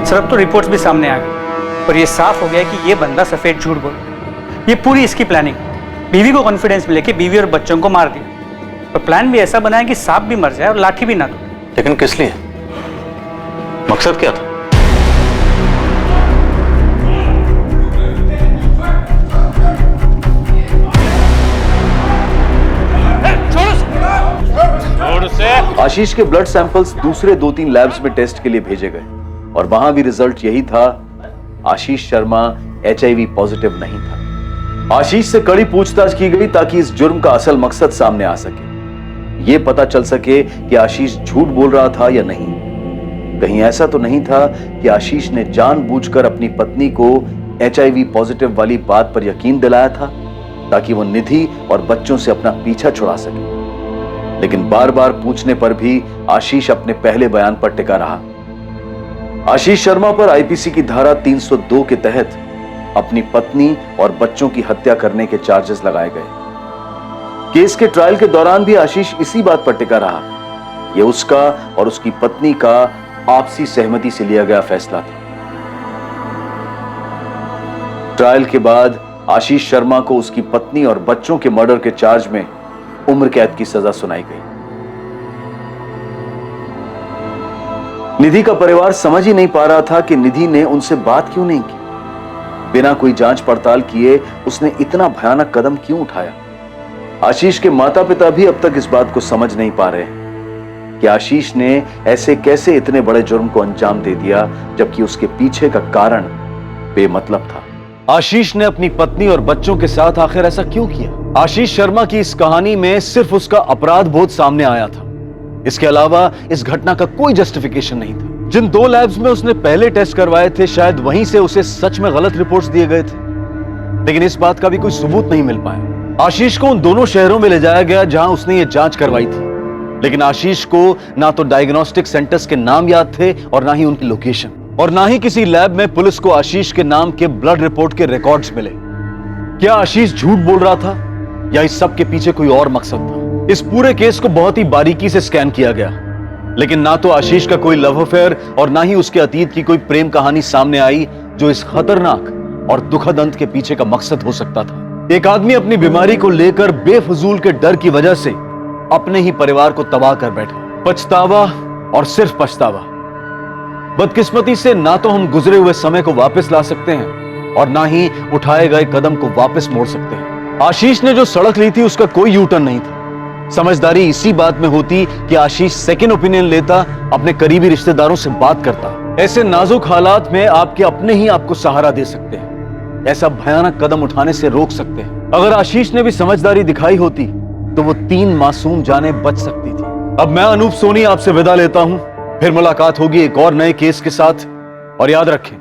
सर अब तो रिपोर्ट्स भी सामने आ गई और ये साफ हो गया कि ये बंदा सफेद झूठ बोल रहा है। ये पूरी इसकी प्लानिंग। बीवी को कॉन्फिडेंस में लेके बीवी और बच्चों को मार दिया और प्लान भी ऐसा बनाया कि सांप भी मर जाए और लाठी भी ना दो। लेकिन किस लिए? मकसद क्या था? आशीष के ब्लड सैंपल्स दूसरे 2-3 लैब्स में टेस्ट के लिए भेजे गए और वहां भी रिजल्ट यही था, आशीष शर्मा HIV पॉजिटिव नहीं था। आशीष से कड़ी पूछताछ की गई ताकि इस जुर्म का असल मकसद सामने आ सके, यह पता चल सके कि आशीष झूठ बोल रहा था या नहीं। कहीं ऐसा तो नहीं था कि आशीष ने जानबूझकर अपनी पत्नी को HIV पॉजिटिव वाली बात पर यकीन दिलाया था ताकि वो निधि और बच्चों से अपना पीछा छुड़ा सके। लेकिन बार बार पूछने पर भी आशीष अपने पहले बयान पर टिका रहा। आशीष शर्मा पर IPC की धारा 302 के तहत अपनी पत्नी और बच्चों की हत्या करने के चार्जेस लगाए गए। केस के ट्रायल के दौरान भी आशीष इसी बात पर टिका रहा। यह उसका और उसकी पत्नी का आपसी सहमति से लिया गया फैसला था। ट्रायल के बाद आशीष शर्मा को उसकी पत्नी और बच्चों के मर्डर के चार्ज में उम्र कैद की सजा सुनाई गई। निधि का परिवार समझ ही नहीं पा रहा था कि निधि ने उनसे बात क्यों नहीं की। बिना कोई जांच पड़ताल किए उसने इतना भयानक कदम क्यों उठाया। आशीष के माता पिता भी अब तक इस बात को समझ नहीं पा रहे कि आशीष ने ऐसे कैसे इतने बड़े जुर्म को अंजाम दे दिया, जबकि उसके पीछे का कारण बेमतलब था। आशीष ने अपनी पत्नी और बच्चों के साथ आखिर ऐसा क्यों किया? आशीष शर्मा की इस कहानी में सिर्फ उसका अपराध बोध सामने आया था। इसके अलावा इस घटना का कोई जस्टिफिकेशन नहीं था। जिन 2 लैब्स में उसने पहले टेस्ट करवाए थे, शायद वहीं से उसे सच में गलत रिपोर्ट्स दिए गए थे, लेकिन इस बात का भी कोई सबूत नहीं मिल पाया। आशीष को उन दोनों शहरों में ले जाया गया जहां उसने ये जांच करवाई थी, लेकिन आशीष को ना तो डायग्नोस्टिक सेंटर्स के नाम याद थे और ना ही उनकी लोकेशन, और ना ही किसी लैब में पुलिस को आशीष के नाम के ब्लड रिपोर्ट के रिकॉर्ड्स मिले। क्या आशीष झूठ बोल रहा था या इस सब के पीछे कोई और मकसद था? इस पूरे केस को बहुत ही बारीकी से स्कैन किया गया, लेकिन ना तो आशीष का कोई लव अफेयर और ना ही उसके अतीत की कोई प्रेम कहानी सामने आई जो इस खतरनाक और दुखद अंत के पीछे का मकसद हो सकता था। एक आदमी अपनी बीमारी को लेकर बेफजूल के डर की वजह से अपने ही परिवार को तबाह कर बैठा। पछतावा और सिर्फ पछतावा। बदकिस्मती से ना तो हम गुजरे हुए समय को वापस ला सकते हैं और ना ही उठाए गए कदम को वापस मोड़ सकते हैं। आशीष ने जो सड़क ली थी उसका कोई यू टर्न नहीं था। समझदारी इसी बात में होती कि आशीष सेकंड ओपिनियन लेता, अपने करीबी रिश्तेदारों से बात करता। ऐसे नाजुक हालात में आपके अपने ही आपको सहारा दे सकते हैं, ऐसा भयानक कदम उठाने से रोक सकते हैं। अगर आशीष ने भी समझदारी दिखाई होती तो वो 3 मासूम जानें बच सकती थी। अब मैं अनूप सोनी आपसे विदा लेता हूं, फिर मुलाकात होगी एक और नए केस के साथ। और याद रखें,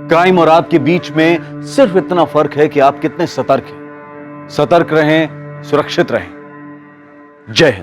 क्राइम और आपके बीच में सिर्फ इतना फर्क है कि आप कितने सतर्क हैं। सतर्क रहें, सुरक्षित रहें। जय हिंद।